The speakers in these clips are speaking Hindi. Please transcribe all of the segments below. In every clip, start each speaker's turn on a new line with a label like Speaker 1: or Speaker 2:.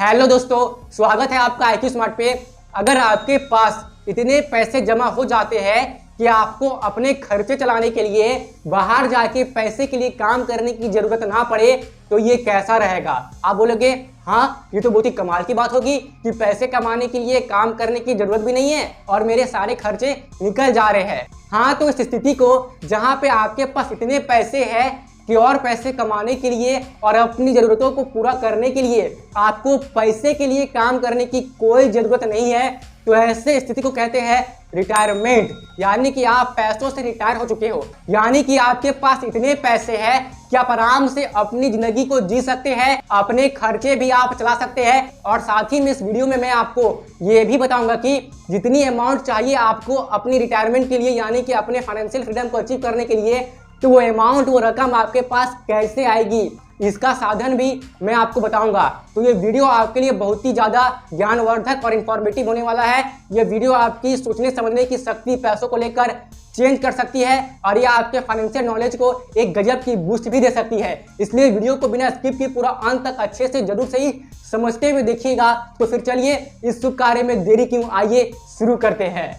Speaker 1: हेलो दोस्तों, स्वागत है आपका IQ स्मार्ट पे। अगर आपके पास इतने पैसे जमा हो जाते हैं कि आपको अपने खर्चे चलाने के लिए बाहर जाके पैसे के लिए काम करने की जरूरत ना पड़े तो ये कैसा रहेगा। आप बोलोगे हाँ, ये तो बहुत ही कमाल की बात होगी कि पैसे कमाने के लिए काम करने की जरूरत भी नहीं है और मेरे सारे खर्चे निकल जा रहे हैं। हाँ, तो इस स्थिति को जहाँ पे आपके पास इतने पैसे हैं कि और पैसे कमाने के लिए और अपनी ज़रूरतों को पूरा करने के लिए आपको पैसे के लिए काम करने की कोई ज़रूरत नहीं है, तो ऐसे स्थिति को कहते हैं रिटायरमेंट। यानी कि आप पैसों से रिटायर हो चुके हो, यानी कि आपके पास इतने पैसे हैं कि आप आराम से अपनी ज़िंदगी को जी सकते हैं, अपने खर्चे भी आप चला सकते हैं। और साथ ही में इस वीडियो में मैं आपको ये भी बताऊंगा कि जितनी अमाउंट चाहिए आपको अपनी रिटायरमेंट के लिए, यानी कि अपने फाइनेंशियल फ्रीडम को अचीव करने के लिए, तो वो अमाउंट, वो रकम आपके पास कैसे आएगी, इसका साधन भी मैं आपको बताऊंगा। तो ये वीडियो आपके लिए बहुत ही ज़्यादा ज्ञानवर्धक और इन्फॉर्मेटिव होने वाला है। ये वीडियो आपकी सोचने समझने की शक्ति, पैसों को लेकर चेंज कर सकती है और ये आपके फाइनेंशियल नॉलेज को एक गजब की बूस्ट भी दे सकती है। इसलिए वीडियो को बिना स्किप किए पूरा अंत तक अच्छे से जरूर से ही समझते हुए देखिएगा। तो फिर चलिए इस शुभ कार्य में देरी क्यों, आइए शुरू करते हैं।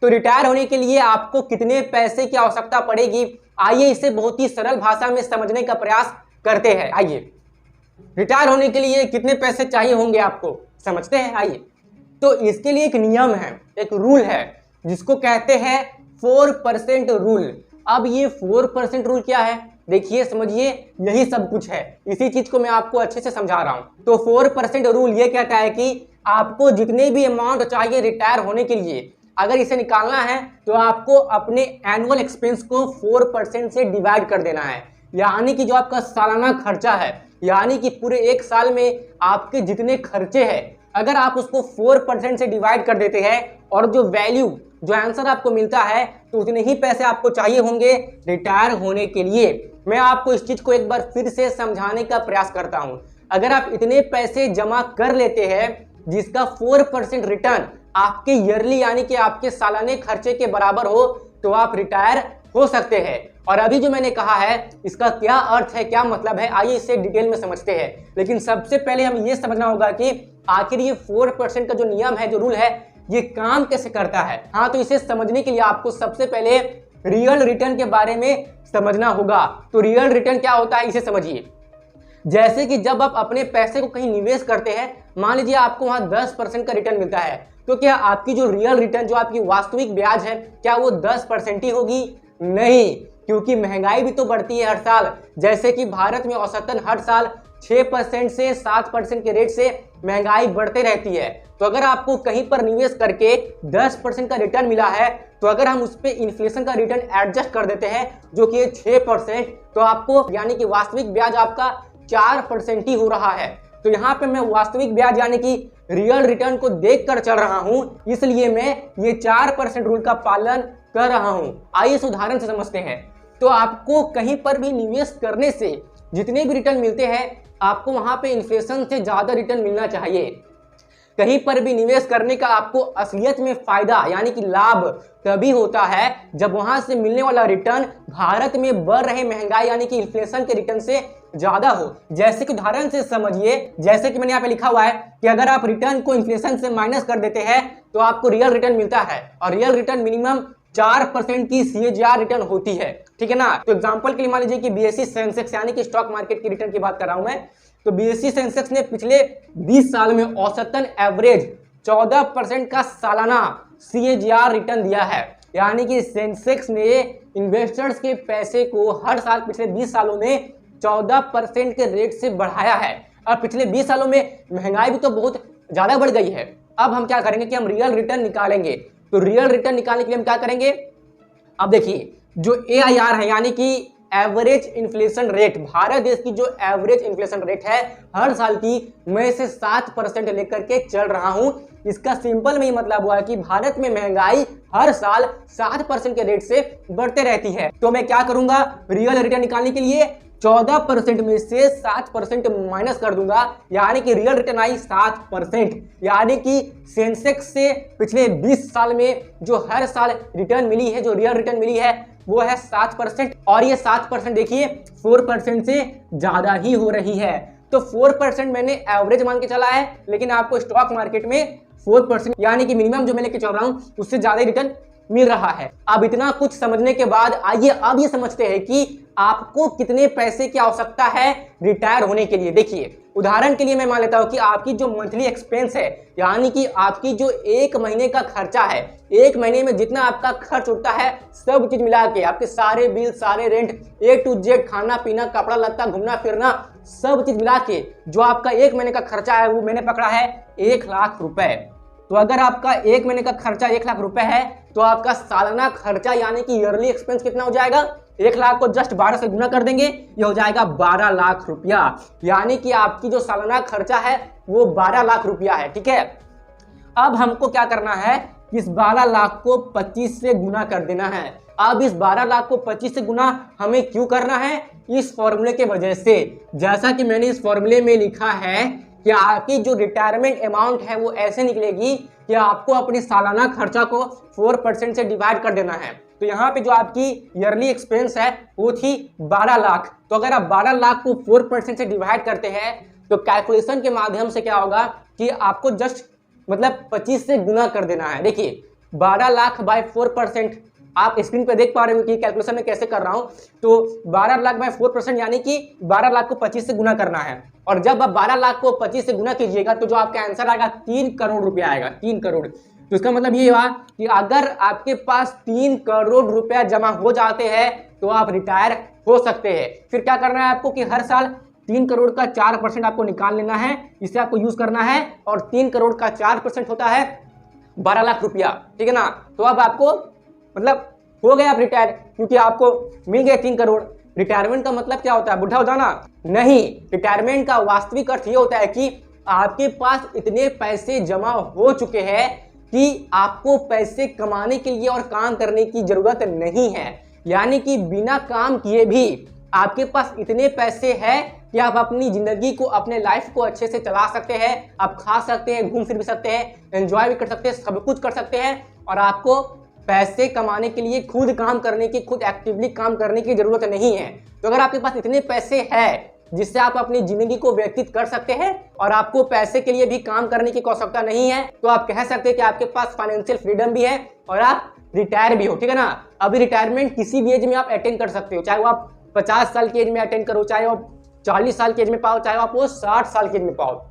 Speaker 1: तो रिटायर होने के लिए आपको कितने पैसे की आवश्यकता पड़ेगी, आइए इसे बहुत ही सरल भाषा में समझने का प्रयास करते हैं। आइए, रिटायर होने के लिए कितने पैसे चाहिए होंगे आपको समझते हैं। आइए, तो इसके लिए एक नियम है, एक रूल है जिसको कहते हैं 4% रूल। अब ये 4% रूल क्या है, देखिए समझिए, यही सब कुछ है। इसी चीज को मैं आपको अच्छे से समझा रहा हूं। तो 4% रूल ये कहता है कि आपको जितने भी अमाउंट चाहिए रिटायर होने के लिए, अगर इसे निकालना है तो आपको अपने एनुअल एक्सपेंस को 4% से डिवाइड कर देना है। यानी कि जो आपका सालाना खर्चा है, यानी कि पूरे एक साल में आपके जितने खर्चे हैं, अगर आप उसको 4% से डिवाइड कर देते हैं और जो वैल्यू, जो आंसर आपको मिलता है, तो उतने ही पैसे आपको चाहिए होंगे रिटायर होने के लिए। मैं आपको इस चीज को एक बार फिर से समझाने का प्रयास करता हूं। अगर आप इतने पैसे जमा कर लेते हैं जिसका 4% रिटर्न आपके ईयरली, यानी कि आपके सालाने खर्चे के बराबर हो, तो आप रिटायर हो सकते हैं। और अभी जो मैंने कहा है इसका क्या अर्थ है, क्या मतलब है, आइए इसे डिटेल में समझते हैं। लेकिन सबसे पहले हम ये समझना होगा कि आखिर ये 4% का जो नियम है, जो रूल है, ये काम कैसे करता है। हाँ, तो इसे समझने के लिए आपको सबसे पहले रियल रिटर्न के बारे में समझना होगा। तो रियल रिटर्न क्या होता है, इसे समझिए। जैसे कि जब आप अपने पैसे को कहीं निवेश करते हैं, मान लीजिए आपको वहां 10% का रिटर्न मिलता है, तो क्या आपकी जो रियल रिटर्न, जो आपकी वास्तविक ब्याज है, क्या वो 10% ही होगी? नहीं, क्योंकि महंगाई भी तो बढ़ती है हर साल। जैसे कि भारत में औसतन हर साल 6% से 7% के रेट से महंगाई बढ़ते रहती है। तो अगर आपको कहीं पर निवेश करके 10% का रिटर्न मिला है, तो अगर हम उस पर इन्फ्लेशन का रिटर्न एडजस्ट कर देते हैं जो कि 6%, तो आपको, यानी कि वास्तविक ब्याज आपका 4% ही हो रहा है। तो यहाँ पे मैं वास्तविक ब्याज यानी कि रियल रिटर्न को देखकर चल रहा हूं, इसलिए मैं ये 4% रूल का पालन कर रहा हूं। आइए इस उदाहरण से समझते हैं। तो आपको कहीं पर भी निवेश करने से जितने भी रिटर्न मिलते हैं, आपको वहां पे इन्फ्लेशन से ज्यादा रिटर्न मिलना चाहिए। कहीं पर भी निवेश करने का आपको असलियत में फायदा, यानी कि लाभ तभी होता है जब वहां से मिलने वाला रिटर्न भारत में बढ़ रहे महंगाई, यानी कि इन्फ्लेशन के रिटर्न से ज्यादा हो। जैसे कि उदाहरण से समझिए, जैसे कि मैंने यहाँ पे लिखा हुआ है कि अगर आप रिटर्न को इन्फ्लेशन से माइनस कर देते हैं तो आपको रियल रिटर्न मिलता है, और रियल रिटर्न मिनिमम 4% की CAGR रिटर्न होती है, ठीक है ना। तो एग्जांपल के लिए मान लीजिए कि BSE सेंसेक्स, यानी कि स्टॉक मार्केट की रिटर्न की बात कर रहा हूं मैं, तो BSE सेंसेक्स ने पिछले 20 साल में औसतन एवरेज 14% का सालाना CAGR रिटर्न दिया है। यानी कि सेंसेक्स ने इन्वेस्टर्स के पैसे को हर साल पिछले 20 सालों में 14% के रेट से बढ़ाया है। और पिछले 20 सालों में महंगाई भी तो बहुत ज्यादा बढ़ गई है। अब हम क्या करेंगे कि हम रियल रिटर्न निकालेंगे। तो रियल रिटर्न निकालने के लिए हम क्या करेंगे, अब देखिए, जो AIR है, यानी कि एवरेज इन्फ्लेशन रेट, भारत देश की जो एवरेज इन्फ्लेशन रेट है हर साल की, मैं इसे 7% लेकर के चल रहा हूं। इसका सिंपल में ही मतलब हुआ है कि भारत में महंगाई हर साल 7% के रेट से बढ़ते रहती है। तो मैं क्या करूंगा, रियल रिटर्न निकालने के लिए 14% में से 7% माइनस कर दूंगा, यानी कि रियल रिटर्न आई 7%। यानी कि सेंसेक्स से पिछले 20 साल में जो हर साल रिटर्न मिली है, जो रियल रिटर्न मिली है, वो है 7%। और ये 7% देखिए 4% से ज्यादा ही हो रही है। तो 4% मैंने एवरेज मान के चला है, लेकिन आपको स्टॉक मार्केट में 4% यानी कि मिनिमम जो मैं लेके चल रहा हूं उससे ज्यादा रिटर्न मिल रहा है। अब इतना कुछ समझने के बाद आइए अब ये समझते हैं कि आपको कितने पैसे की आवश्यकता है रिटायर होने के लिए। देखिए उदाहरण के लिए मैं मान लेता हूं कि आपकी जो मंथली एक्सपेंस है, यानी कि आपकी जो एक महीने का खर्चा है, एक महीने में जितना आपका खर्च उठता है सब चीज मिला के, आपके सारे बिल, सारे रेंट, A to Z, खाना पीना, कपड़ा लत्ता, घूमना फिरना, सब चीज मिला के जो आपका एक महीने का खर्चा है वो मैंने पकड़ा है 1 लाख रुपए। तो अगर आपका एक महीने का खर्चा 1 लाख रुपए है तो आपका सालाना खर्चा यानी कि ईयरली एक्सपेंस कितना हो जाएगा? 1 लाख को जस्ट 12 से गुना कर देंगे, ये हो जाएगा 12 लाख रुपया। यानी कि आपकी जो सालाना खर्चा है वो 12 लाख रुपया है। ठीक है, अब हमको क्या करना है, इस 12 लाख को 25 से गुना कर देना है। अब इस 12 लाख को 25 से गुना हमें क्यों करना है? इस फॉर्मूले के वजह से, जैसा कि मैंने इस फॉर्मूले में लिखा है कि आपकी जो रिटायरमेंट अमाउंट है वो ऐसे निकलेगी कि आपको अपने सालाना खर्चा को 4% से डिवाइड कर देना है। तो यहाँ पे जो आपकी ईयरली एक्सपेंस है वो थी 12 लाख। तो अगर आप 12 लाख को 4% से डिवाइड करते हैं तो कैलकुलेशन के माध्यम से क्या होगा कि आपको जस्ट मतलब 25 से गुना कर देना है। देखिए 12 लाख बाय 4%, आप स्क्रीन पे देख पा रहे हो कि कैलकुलेशन में कैसे कर रहा हूं। तो 12 लाख बाय 4% यानी कि 12 लाख को 25 से गुना करना है। और जब आप 12 लाख को 25 से गुना कीजिएगा तो जो आपका आंसर आएगा 3 करोड़ रुपया आएगा, 3 करोड़। तो इसका मतलब ये हुआ कि अगर आपके पास 3 करोड़ रुपया जमा हो जाते हैं तो आप रिटायर हो सकते हैं। फिर क्या करना है आपको कि हर साल 3 करोड़ का 4% आपको निकाल लेना है, इसे आपको यूज करना है। और 3 करोड़ का 4% होता है 12 लाख रुपया। ठीक है ना, तो अब आपको मतलब हो गए आप रिटायर, क्योंकि आपको मिल गए 3 करोड़। रिटायरमेंट का मतलब क्या होता है? बुढ़ा हो जाना? नहीं, रिटायरमेंट का वास्तविक अर्थ ये होता है कि आपके पास इतने पैसे जमा हो चुके हैं कि आपको पैसे कमाने के लिए और काम करने की जरूरत नहीं है। यानी कि बिना काम किए भी आपके पास इतने पैसे हैं कि आप अपनी जिंदगी को, अपने लाइफ को अच्छे से चला सकते हैं। आप खा सकते हैं, घूम फिर भी सकते हैं, एंजॉय भी कर सकते हैं, सब कुछ कर सकते हैं। और आपको पैसे कमाने के लिए खुद काम करने की, खुद एक्टिवली काम करने की जरूरत नहीं है। तो अगर आपके पास इतने पैसे हैं जिससे आप अपनी जिंदगी को व्यतीत कर सकते हैं और आपको पैसे के लिए भी काम करने की आवश्यकता नहीं है, तो आप कह सकते हैं कि आपके पास फाइनेंशियल फ्रीडम भी है और आप रिटायर भी हो। ठीक है ना, अभी रिटायरमेंट किसी भी एज में आप अटेंड कर सकते हो, चाहे वो आप 50 साल की एज में अटेंड करो, चाहे आप 40 साल की एज में पाओ, चाहे आप वो 60 साल की एज में पाओ।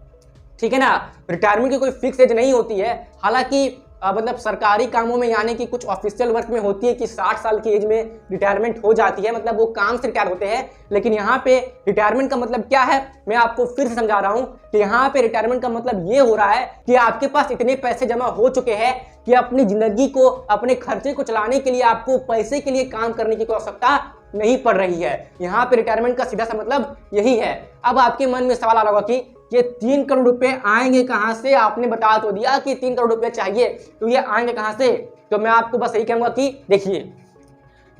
Speaker 1: ठीक है ना, रिटायरमेंट की कोई फिक्स एज नहीं होती है। हालांकि मतलब सरकारी कामों में यानी कि कुछ ऑफिशियल वर्क में होती है कि 60 साल की एज में रिटायरमेंट हो जाती है, मतलब वो काम से रिटायर होते हैं। लेकिन यहाँ पे रिटायरमेंट का मतलब क्या है, मैं आपको फिर से समझा रहा हूँ कि यहाँ पे रिटायरमेंट का मतलब ये हो रहा है कि आपके पास इतने पैसे जमा हो चुके हैं कि अपनी जिंदगी को, अपने खर्चे को चलाने के लिए आपको पैसे के लिए काम करने की आवश्यकता नहीं पड़ रही है। यहाँ पे रिटायरमेंट का सीधा सा मतलब यही है। अब आपके मन में सवाल आ रहा होगा कि ये 3 करोड़ रुपए आएंगे कहां से? आपने बता तो दिया कि 3 करोड़ रुपए चाहिए, तो ये आएंगे कहां से? तो मैं आपको बस यही कहूंगा कि देखिए,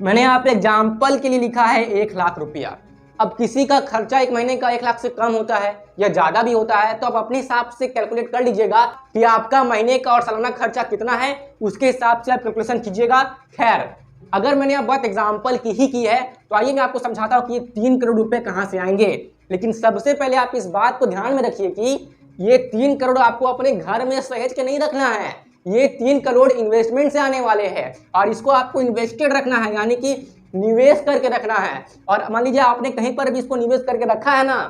Speaker 1: मैंने यहाँ पे एग्जाम्पल के लिए लिखा है 1 लाख रुपया। अब किसी का खर्चा एक महीने का 1 लाख से कम होता है या ज्यादा भी होता है, तो आप अपने हिसाब से कैलकुलेट कर लीजिएगा कि आपका महीने का और सालाना खर्चा कितना है, उसके हिसाब से आप कैलकुलेशन कीजिएगा। खैर, अगर मैंने अब बात एग्जाम्पल की ही की है तो आइए मैं आपको समझाता हूँ कि ये 3 करोड़ रुपए कहाँ से आएंगे। लेकिन सबसे पहले आप इस बात को ध्यान में रखिए कि ये 3 करोड़ आपको अपने घर में सहेज के नहीं रखना है। ये 3 करोड़ इन्वेस्टमेंट से आने वाले हैं और इसको आपको इन्वेस्टेड रखना है, यानी कि निवेश करके रखना है। और मान लीजिए आपने कहीं पर भी इसको निवेश करके रखा है ना,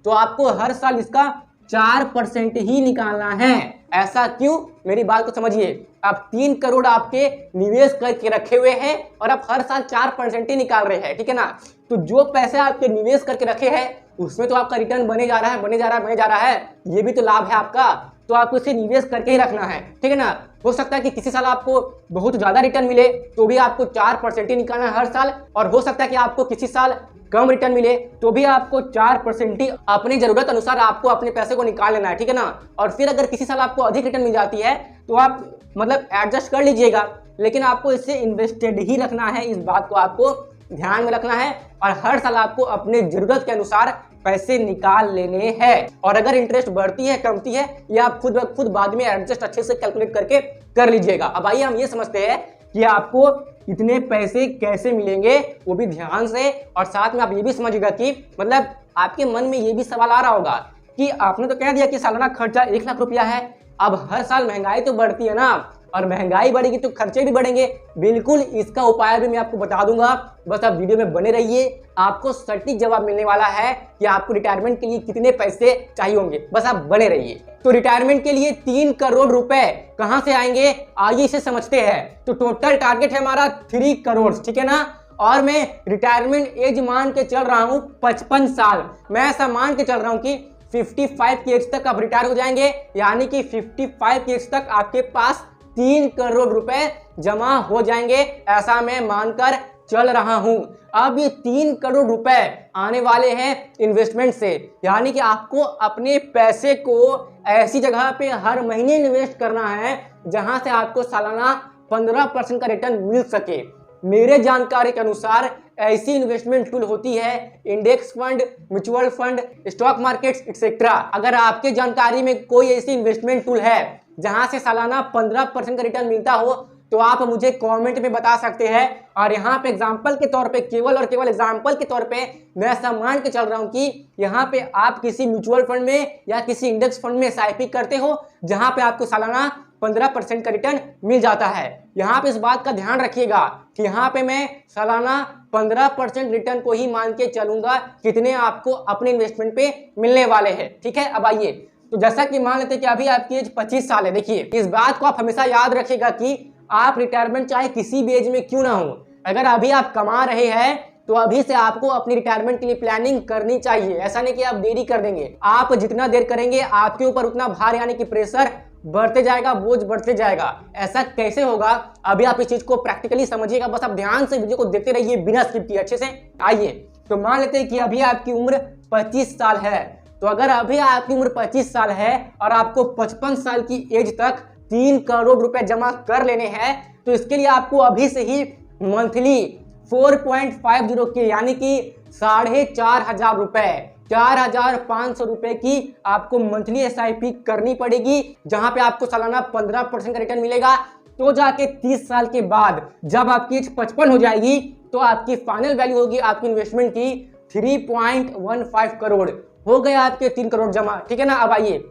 Speaker 1: तो आपको हर साल इसका 4% ही निकालना है। ऐसा क्यों? मेरी बात को समझिए। आप 3 करोड़ आपके निवेश करके रखे हुए हैं और आप हर साल 4% ही निकाल रहे हैं। ठीक है ना, तो जो पैसे आपके निवेश करके रखे हैं उसमें तो आपका रिटर्न बने जा रहा है, बने जा रहा है, बने जा रहा है। ये भी तो लाभ है आपका, तो आपको इसे निवेश करके ही रखना है। ठीक है ना, हो सकता है कि किसी साल आपको बहुत ज्यादा रिटर्न मिले तो भी आपको 4% ही निकालना है हर साल, और हो सकता है कि आपको किसी साल कम रिटर्न मिले तो भी आपको 4% ही अपनी जरूरत अनुसार आपको अपने पैसे को निकाल लेना है। ठीक है ना, और फिर अगर किसी साल आपको अधिक रिटर्न मिल जाती है तो आप मतलब एडजस्ट कर लीजिएगा, लेकिन आपको इसे इन्वेस्टेड ही रखना है। इस बात को आपको ध्यान में रखना है और हर साल आपको अपने जरूरत के अनुसार पैसे निकाल लेने हैं। और अगर इंटरेस्ट बढ़ती है कमती है ये आप खुद बाद में एडजस्ट अच्छे से कैलकुलेट करके कर लीजिएगा। अब आइए हम ये समझते हैं कि आपको इतने पैसे कैसे मिलेंगे, वो भी ध्यान से। और साथ में आप ये भी समझिएगा कि मतलब आपके मन में ये भी सवाल आ रहा होगा कि आपने तो कह दिया कि सालाना खर्चा 1 लाख रुपया है, अब हर साल महंगाई तो बढ़ती है ना, और महंगाई बढ़ेगी तो खर्चे भी बढ़ेंगे। बिल्कुल इसका उपाय भी मैं आपको बता दूंगा, बस आप वीडियो में बने रहिए। आपको सटीक जवाब मिलने वाला है कि आपको रिटायरमेंट के लिए कितने पैसे चाहिए होंगे, बस आप बने रहिए। तो रिटायरमेंट के लिए 3 करोड़ रुपए कहां से आएंगे, आइए इसे समझते हैं। तो टोटल टारगेट है हमारा 3 करोड़, ठीक है ना। और मैं रिटायरमेंट एज मान के चल रहा हूं 55 साल। मैं ऐसा मान के चल रहा हूं कि 55 की एज तक आप रिटायर हो जाएंगे, यानी कि 55 की एज तक आपके पास 3 करोड़ रुपए जमा हो जाएंगे, ऐसा मैं मानकर चल रहा हूं। अब ये 3 करोड़ रुपए आने वाले हैं इन्वेस्टमेंट से, यानी कि आपको अपने पैसे को ऐसी जगह पे हर महीने इन्वेस्ट करना है जहां से आपको सालाना 15% का रिटर्न मिल सके। मेरे जानकारी के अनुसार ऐसी इन्वेस्टमेंट टूल होती है index fund, mutual fund, stock markets etcetera. अगर आपके जानकारी में कोई ऐसी इन्वेस्टमेंट टूल है जहां से सालाना 15% का रिटर्न मिलता हो तो आप मुझे कमेंट में बता सकते हैं। और यहाँ पे एग्जांपल के तौर पे, केवल और केवल एग्जांपल के तौर पे मैं ऐसा मान के चल रहा हूँ कि यहाँ पे आप किसी म्यूचुअल फंड में या किसी इंडेक्स फंड में SIP करते हो जहाँ पे आपको सालाना 15% का रिटर्न मिल जाता है। यहाँ पे इस बात का ध्यान रखिएगा कि यहाँ पे मैं सालाना 15% रिटर्न को ही मान के चलूंगा कितने आपको अपने इन्वेस्टमेंट पे मिलने वाले हैं, ठीक है। अब आइए, तो जैसा कि मान लेते हैं कि अभी आपकी एज 25 साल है। देखिए इस बात को आप हमेशा याद रखिएगा कि आप रिटायरमेंट चाहे किसी भी एज में क्यों ना हो, अगर अभी आप कमा रहे हैं तो अभी से आपको अपनी रिटायरमेंट के लिए प्लानिंग करनी चाहिए। ऐसा नहीं कि आप देरी कर देंगे, आप जितना देर करेंगे आपके ऊपर उतना भार यानी कि प्रेशर बढ़ते जाएगा, बोझ बढ़ते जाएगा। ऐसा कैसे होगा, अभी आप इस चीज को प्रैक्टिकली समझिएगा, बस आप ध्यान से वीडियो को देखते रहिए बिना स्किप किए अच्छे से। आइए तो मान लेते हैं कि अभी आपकी उम्र 25 साल है। तो अगर अभी आपकी उम्र 25 साल है और आपको 55 साल की एज तक 3 करोड़ रुपए जमा कर लेने हैं तो इसके लिए आपको अभी से ही मंथली 4.50 के यानी कि 4,500 रुपए, 4,500 रुपए की आपको मंथली SIP करनी पड़ेगी, जहां पे आपको सालाना 15% का रिटर्न मिलेगा। तो जाके 30 साल के बाद जब आपकी एज 55 हो जाएगी तो आपकी फाइनल वैल्यू होगी आपकी इन्वेस्टमेंट की 3.15 करोड़। हो गया आपके 3 करोड़ जमा, ठीक है ना। अब आइए,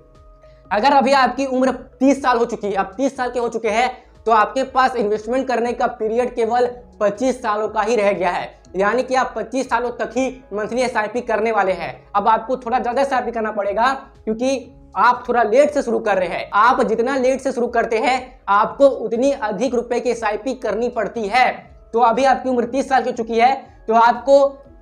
Speaker 1: अगर अभी आपकी उम्र 30 साल हो चुकी है, अब 30 साल के हो चुके हैं तो आपके पास इन्वेस्टमेंट करने का पीरियड केवल 25 सालों का ही रह गया है, यानी कि आप 25 सालों तक ही मंथली SIP करने वाले हैं। अब आपको थोड़ा ज़्यादा SIP करना पड़ेगा क्योंकि आप थोड़ा लेट से शुरू कर रहे हैं। आप जितना लेट से शुरू करते हैं आपको उतनी अधिक रुपए की SIP करनी पड़ती है। तो अभी आपकी उम्र 30 साल की हो चुकी है तो आपको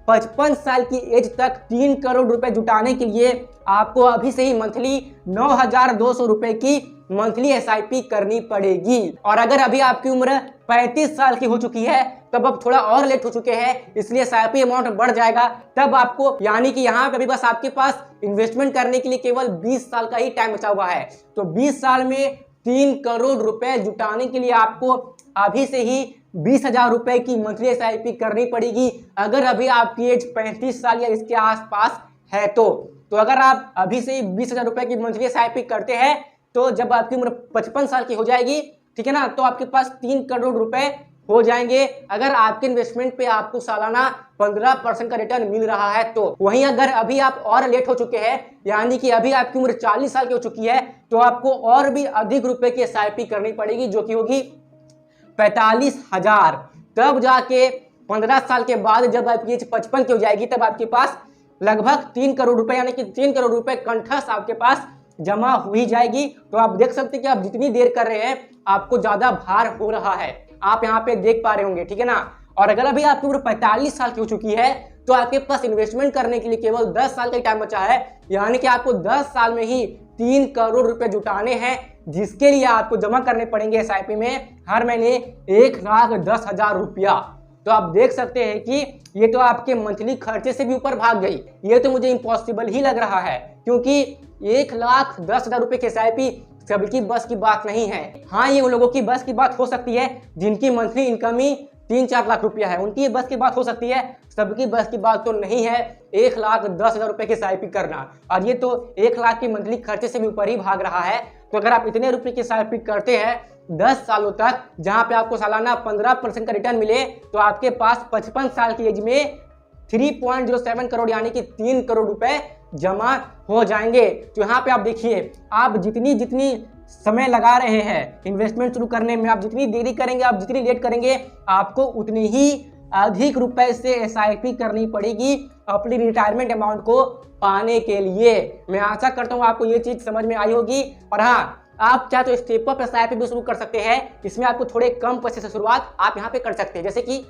Speaker 1: 55 साल की एज तक 3 करोड़ रुपए जुटाने के लिए आपको अभी से ही मंथली 9,200 रुपए की मंथली SIP करनी पड़ेगी। और अगर अभी आपकी उम्र 35 साल की हो चुकी है तब अब थोड़ा और लेट हो चुके हैं, इसलिए SIP अमाउंट बढ़ जाएगा। तब आपको यानी कि यहाँ पे अभी बस आपके पास इन्वेस्टमेंट करने के लिए केवल 20 साल का ही टाइम बचा हुआ है। तो 20 साल में 3 करोड़ रुपए जुटाने के लिए आपको अभी से ही 20,000 रुपए की मंथली SIP करनी पड़ेगी, अगर अभी आपकी एज 35 साल या इसके आसपास है तो अगर आप अभी से ही 20,000 रुपए की मंथली SIP करते हैं तो जब आपकी उम्र 55 साल की हो जाएगी, ठीक है ना, तो आपके पास 3 करोड़ रुपए हो जाएंगे अगर आपके इन्वेस्टमेंट पे आपको सालाना 15% का रिटर्न मिल रहा है तो। वहीं अगर अभी आप और लेट हो चुके हैं, यानी कि अभी आपकी उम्र 40 साल की हो चुकी है, तो आपको और भी अधिक रुपए की SIP करनी पड़ेगी, जो कि होगी 45,000। तब जाके 15 साल के बाद जब आपकी एज 55 की हो जाएगी तब आपके पास लगभग 3 करोड़ रुपए यानी कि 3 करोड़ रुपए कंठस आपके पास जमा हुई जाएगी। तो आप देख सकते हैं कि आप जितनी देर कर रहे हैं आपको ज्यादा भार हो रहा है, आप यहाँ पे देख पा रहे होंगे, ठीक है ना। और अगर अभी आपकी उम्र 45 साल की हो चुकी है तो आपके पास इन्वेस्टमेंट करने के लिए केवल 10 साल का टाइम बचा है, यानी कि आपको 10 साल में ही 3 करोड़ रुपए जुटाने हैं, जिसके लिए आपको जमा करने पड़ेंगे SIP में हर महीने 1,10,000 रुपया। तो आप देख सकते हैं कि ये तो आपके मंथली खर्चे से भी ऊपर भाग गई। ये तो मुझे इम्पॉसिबल ही लग रहा है, क्योंकि 1,10,000 रुपए की SIP सबकी बस की बात नहीं है। हाँ, ये उन लोगों की बस की बात हो सकती है जिनकी मंथली इनकम ही 3-4 लाख रुपया है, उनकी बस की बात हो सकती है, सबकी बस की बात तो नहीं है 1,10,000 रुपये की SIP करना। और ये तो 1 लाख की मंथली खर्चे से भी ऊपर ही भाग रहा है। तो अगर आप इतने रुपए की SIP करते हैं 10 सालों तक, जहां पे आपको सालाना 15% का रिटर्न मिले, तो आपके पास 55 साल की एज में 3.07 करोड़ यानी कि 3 करोड़ रुपए जमा हो जाएंगे। तो यहाँ पे आप देखिए, आप जितनी समय लगा रहे हैं इन्वेस्टमेंट शुरू करने में, आप जितनी देरी करेंगे, आप जितनी लेट करेंगे, आपको उतनी ही अधिक रुपए से SIP करनी पड़ेगी अपनी रिटायरमेंट अमाउंट को पाने के लिए। मैं आशा करता हूँ आपको ये चीज समझ में आई होगी। और हाँ, आप चाहे तो स्टेप अप SIP भी शुरू कर सकते हैं, इसमें आपको थोड़े कम पैसे से शुरुआत आप यहाँ पे कर सकते हैं। जैसे कि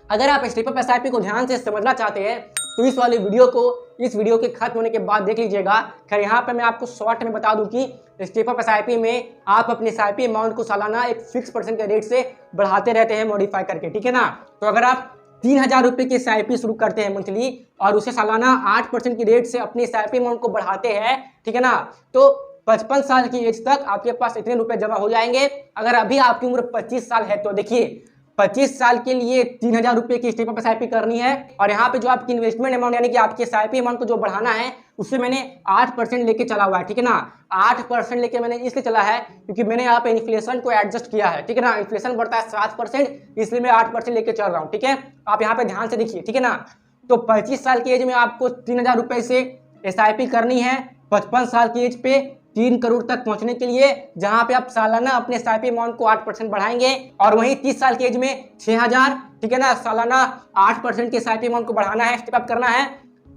Speaker 1: अगर आप स्टेप अप SIP को ध्यान से समझना चाहते हैं तो इस वाले वीडियो को इस वीडियो के खत्म होने के बाद देख लीजिएगा। खैर यहाँ पे मैं आपको शॉर्ट में बता दूं कि स्टेप अप SIP में आप अपने SIP अमाउंट को सालाना एक फिक्स % के रेट से बढ़ाते रहते हैं मॉडिफाई करके, ठीक है ना। तो अगर आप 3,000 रुपये की SIP शुरू करते हैं मंथली और उसे सालाना 8% की रेट से अपनी SIP अमाउंट को बढ़ाते हैं, ठीक है ना, तो 55 साल की एज तक आपके पास इतने रुपए जमा हो जाएंगे। अगर अभी आपकी उम्र 25 साल है तो देखिए 25 साल के लिए 3,000 रुपये की स्टेप अप SIP करनी है। और यहाँ पे जो आपकी इन्वेस्टमेंट अमाउंट यानी कि आपके SIP अमाउंट को जो बढ़ाना है उससे मैंने 8% लेके चला हुआ है, ठीक है ना। 8% लेके मैंने इसलिए चला है क्योंकि मैंने यहाँ पे इन्फ्लेशन को एडजस्ट किया है, ठीक है ना। इन्फ्लेशन बढ़ता है 7%, इसलिए मैं 8% लेके चल रहा हूँ, ठीक है। आप यहाँ पे ध्यान से देखिए, ठीक है ना। तो 25 साल की एज में आपको 3,000 रुपये से SIP करनी है 55 साल की एज पे 3 करोड़ तक पहुंचने के लिए, जहां पे आप सालाना अपने SIP अमाउंट को 8% बढ़ाएंगे। और वहीं 30 साल की एज में 6,000, ठीक है ना, सालाना 8% के SIP अमाउंट को बढ़ाना है, स्टेप अप करना है।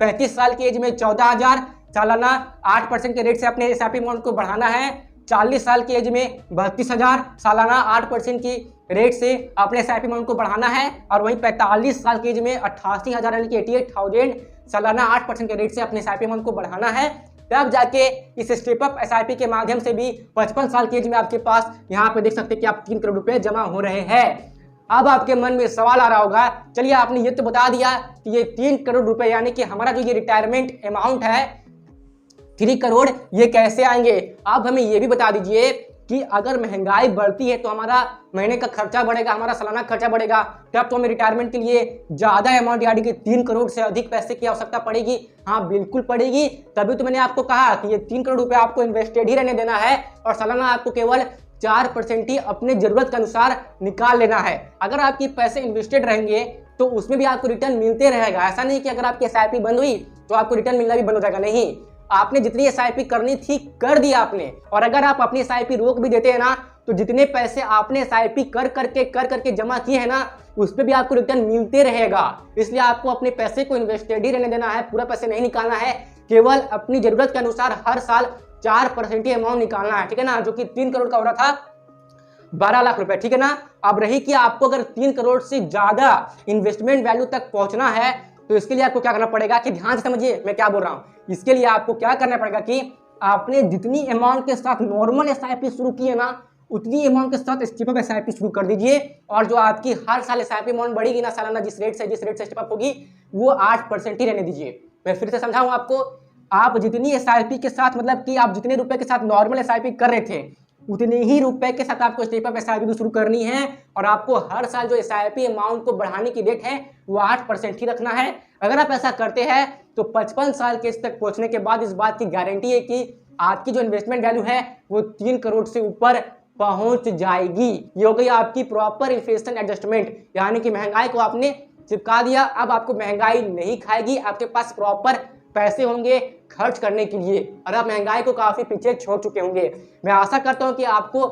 Speaker 1: 35 साल की एज में 14,000, सालाना 8% के रेट से अपने SIP अमाउंट को बढ़ाना है। 40 साल की एज में 32,000, सालाना 8% की रेट से अपने SIP अमाउंट को बढ़ाना है। और वहीं 45 साल की एज में 88,000 यानी कि 88,000, सालाना 8% के रेट से अपने SIP अमाउंट को बढ़ाना है। तब जाके इस स्टेप अप SIP के माध्यम से भी 55 साल की एज में आपके पास यहाँ पे देख सकते हैं कि आप 3 करोड़ रुपए जमा हो रहे हैं। अब आपके मन में सवाल आ रहा होगा, चलिए आपने ये तो बता दिया कि ये 3 करोड़ रुपए यानी कि हमारा जो ये रिटायरमेंट अमाउंट है 3 करोड़, ये कैसे आएंगे। अब हमें ये भी बता दीजिए कि अगर महंगाई बढ़ती है तो हमारा महीने का खर्चा बढ़ेगा, हमारा सालाना खर्चा बढ़ेगा, तब तो हमें रिटायरमेंट के लिए ज़्यादा अमाउंट यानी कि 3 करोड़ से अधिक पैसे की आवश्यकता पड़ेगी। हाँ बिल्कुल पड़ेगी, तभी तो मैंने आपको कहा कि ये 3 करोड़ रुपए आपको इन्वेस्टेड ही रहने देना है और सालाना आपको केवल 4% ही अपने जरूरत के अनुसार निकाल लेना है। अगर आपके पैसे इन्वेस्टेड रहेंगे तो उसमें भी आपको रिटर्न मिलते रहेगा। ऐसा नहीं कि अगर आपकी SIP बंद हुई तो आपको रिटर्न मिलना भी बंद हो जाएगा, नहीं। आपने जितनी SIP करनी थी कर दी आपने। और अगर आप अपनी SIP रोक भी देते हैं ना, तो जितने पैसे आपने SIP कर करके जमा किए हैं ना, उस पर भी आपको रिटर्न मिलते रहेगा। इसलिए आपको अपने पैसे को इन्वेस्टेड ही रहने देना है, पूरा पैसे नहीं निकालना है। केवल अपनी जरूरत के अनुसार हर साल 4% ही अमाउंट निकालना है, ठीक है ना, जो कि 3 करोड़ का हो रहा था 12 लाख रुपए, ठीक है ना। अब रही कि आपको अगर 3 करोड़ से ज्यादा इन्वेस्टमेंट वैल्यू तक पहुंचना है तो इसके लिए आपको क्या करना पड़ेगा, कि ध्यान से समझिए मैं क्या बोल रहा हूँ। इसके लिए आपको क्या करना पड़ेगा कि आपने जितनी अमाउंट के साथ नॉर्मल SIP शुरू की है ना, उतनी अमाउंट के साथ स्टेप अप SIP शुरू कर दीजिए। और जो आपकी हर साल SIP अमाउंट बढ़ेगी ना, सालाना जिस रेट से स्टेप अप होगी, वो 8% ही रहने दीजिए। मैं फिर से समझाऊं आपको, आप जितनी SIP के साथ, मतलब कि आप जितने रुपए के साथ नॉर्मल SIP कर रहे थे, उतने ही रुपए के साथ आपको स्टेप अप SIP भी शुरू करनी है। और आपको हर साल जो SIP अमाउंट को बढ़ाने की रेट है वो 8% ही रखना है। अगर आप ऐसा करते हैं तो 55 साल के तक पहुंचने के बाद इस बात की गारंटी है कि आपकी जो इन्वेस्टमेंट वैल्यू है वो 3 करोड़ से ऊपर पहुंच जाएगी। ये हो गई आपकी प्रॉपर इन्फ्लेशन एडजस्टमेंट, यानी कि महंगाई को आपने चिपका दिया। अब आपको महंगाई नहीं खाएगी, आपके पास प्रॉपर पैसे होंगे खर्च करने के लिए, और आप महंगाई को काफी पीछे छोड़ चुके होंगे। मैं आशा करता हूं कि आपको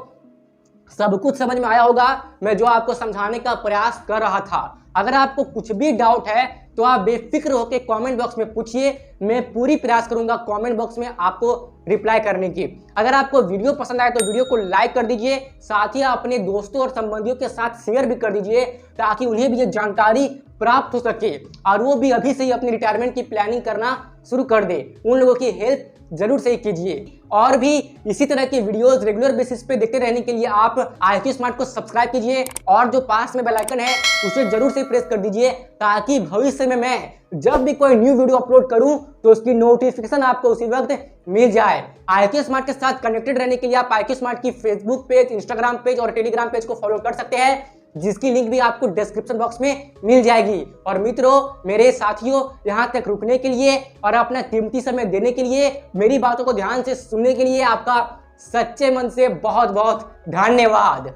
Speaker 1: सब कुछ समझ में आया होगा, मैं जो आपको समझाने का प्रयास कर रहा था। अगर आपको कुछ भी डाउट है तो आप बेफिक्र होकर कमेंट बॉक्स में पूछिए, मैं पूरी प्रयास करूंगा कमेंट बॉक्स में आपको रिप्लाई करने की। अगर आपको वीडियो पसंद आए तो वीडियो को लाइक कर दीजिए, साथ ही अपने दोस्तों और संबंधियों के साथ शेयर भी कर दीजिए, ताकि उन्हें भी ये जानकारी प्राप्त हो सके और वो भी अभी से ही अपनी रिटायरमेंट की प्लानिंग करना शुरू कर दे। उन लोगों की हेल्प जरूर से कीजिए। और भी इसी तरह के वीडियोस रेगुलर बेसिस पे देखते रहने के लिए आप IQ स्मार्ट को सब्सक्राइब कीजिए और जो पास में बेल आइकन है उसे जरूर से प्रेस कर दीजिए, ताकि भविष्य में मैं जब भी कोई न्यू वीडियो अपलोड करूं तो उसकी नोटिफिकेशन आपको उसी वक्त मिल जाए। IQ स्मार्ट के साथ कनेक्टेड रहने के लिए आप IQ स्मार्ट की फेसबुक पेज, इंस्टाग्राम पेज और टेलीग्राम पेज को फॉलो कर सकते हैं। जिसकी लिंक भी आपको डिस्क्रिप्शन बॉक्स में मिल जाएगी। और मित्रों, मेरे साथियों, यहाँ तक रुकने के लिए और अपना कीमती समय देने के लिए, मेरी बातों को ध्यान से सुनने के लिए आपका सच्चे मन से बहुत बहुत धन्यवाद।